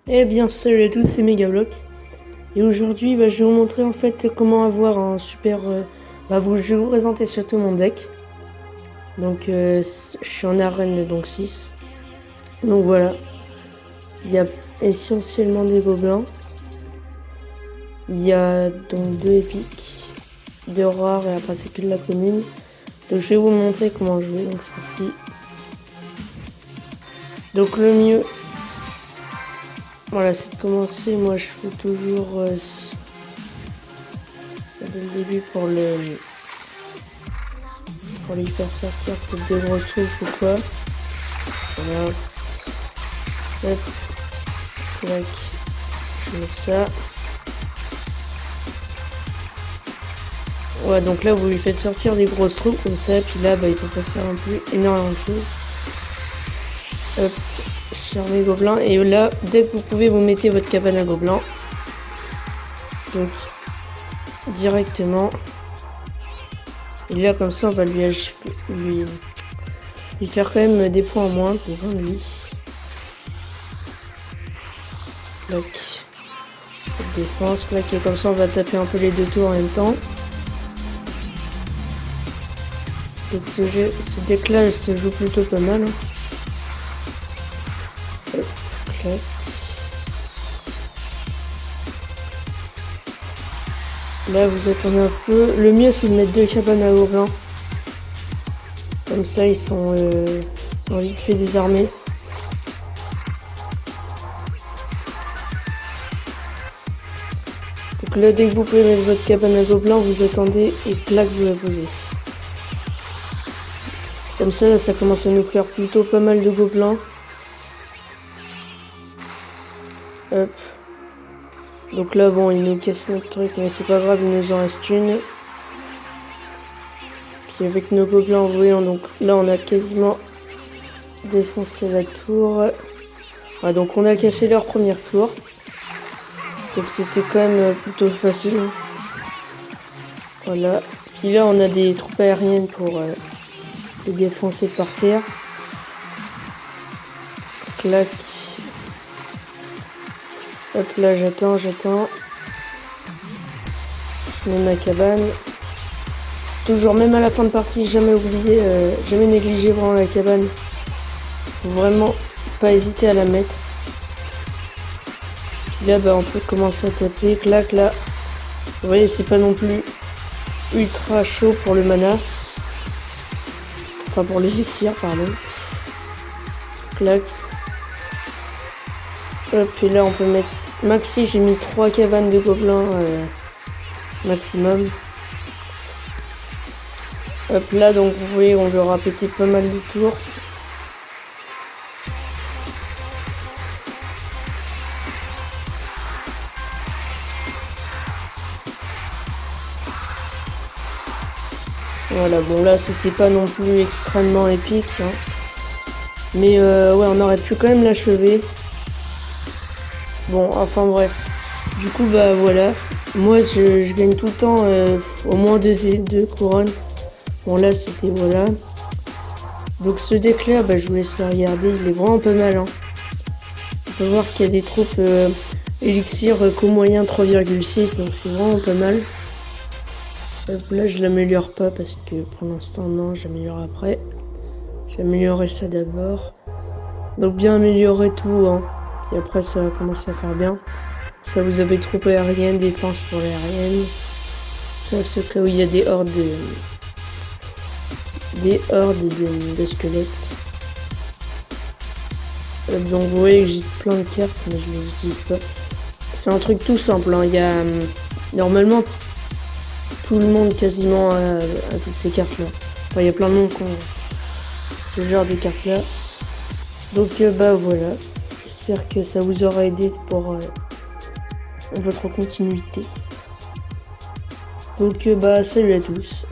Eh bien salut à tous, c'est Megablock et aujourd'hui je vais vous montrer en fait comment avoir un super je vais vous présenter surtout mon deck. Donc je suis en arène donc 6. Donc voilà, il y a essentiellement des gobelins, il y a donc 2 épiques, 2 rares et après c'est que de la commune. Donc je vais vous montrer comment jouer, donc c'est parti. Donc le mieux, voilà, c'est de commencer. Moi je fais toujours ça dès le début pour les faire sortir peut-être des gros trucs ou quoi. Voilà. Hop. Clac. Je vais mettre ça. Ouais, donc là vous lui faites sortir des grosses troupes comme ça, puis là il peut pas faire non plus énormément de choses. Hop, sur mes gobelins, et là dès que vous pouvez vous mettez votre cabane à gobelins. Donc directement. Et là comme ça on va lui faire quand même des points en moins devant lui. Clac. Défense, clac, et comme ça on va taper un peu les 2 tours en même temps. Donc ce deck là se joue plutôt pas mal. Hop, clac. Là vous attendez un peu. Le mieux c'est de mettre 2 cabanes à gobelins. Comme ça ils sont vite fait désarmés. Donc là dès que vous pouvez mettre votre cabane à gobelins, vous attendez et clac vous la posez. Comme ça là ça commence à nous faire plutôt pas mal de gobelins. Hop. Donc là bon il nous casse notre truc mais c'est pas grave, il nous en reste une. Puis avec nos gobelins en voyant, donc là on a quasiment défoncé la tour. Ouais, donc on a cassé leur première tour. Donc c'était quand même plutôt facile. Voilà. Puis là on a des troupes aériennes pour les défoncer par terre. Clac. Hop là j'attends. Je mets ma cabane. Toujours, même à la fin de partie, jamais oublier, jamais négliger vraiment la cabane. Faut vraiment pas hésiter à la mettre. Puis là on peut commencer à taper. Clac là. Vous voyez c'est pas non plus ultra chaud pour le mana. Enfin pour l'élixir pardon. Clac. Hop, et là on peut mettre maxi, j'ai mis 3 cabanes de gobelins maximum. Hop là donc vous voyez on lui aura pété pas mal de tours. Voilà, bon là c'était pas non plus extrêmement épique hein. Mais ouais on aurait pu quand même l'achever. Bon enfin bref. Du coup voilà. Moi je gagne tout le temps au moins 2 couronnes. Bon là c'était voilà. Donc ce deck là je vous laisse le regarder, il est vraiment pas mal hein. On peut voir qu'il y a des troupes élixir qu'au moyen 3,6, donc c'est vraiment pas mal. Là je l'améliore pas parce que pour l'instant non, j'améliore après. Je vais améliorer ça d'abord. Donc bien améliorer tout hein. Puis après ça va commencer à faire bien. Ça vous avez troupes aériennes, défense pour les aériennes. Ça c'est cas où il y a des hordes de squelettes. Donc vous voyez que j'ai plein de cartes mais je les utilise pas. C'est un truc tout simple hein. Il y a normalement tout le monde quasiment a toutes ces cartes là. Enfin il y a plein de monde qui ont ce genre de cartes là. Donc voilà. J'espère que ça vous aura aidé pour votre continuité. Donc salut à tous.